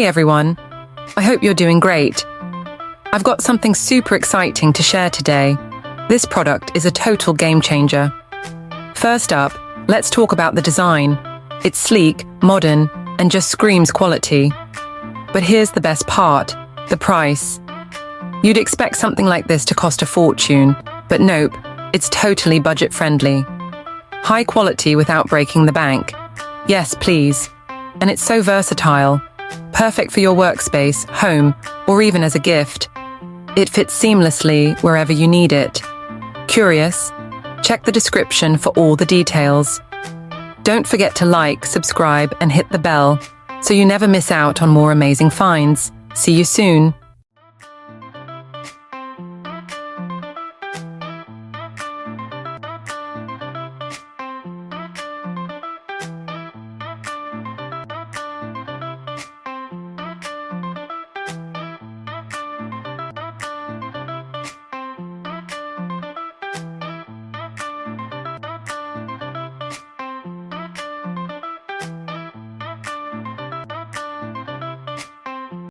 Hey everyone, I hope you're doing great. I've got something super exciting to share today. This product is a total game changer. First up, let's talk about the design. It's sleek, modern, and just screams quality. But here's the best part, the price. You'd expect something like this to cost a fortune, but nope, it's totally budget-friendly. High quality without breaking the bank. Yes, please. And it's so versatile. Perfect for your workspace, home, or even as a gift. It fits seamlessly wherever you need it. Curious? Check the description for all the details. Don't forget to like, subscribe, and hit the bell so you never miss out on more amazing finds. See you soon.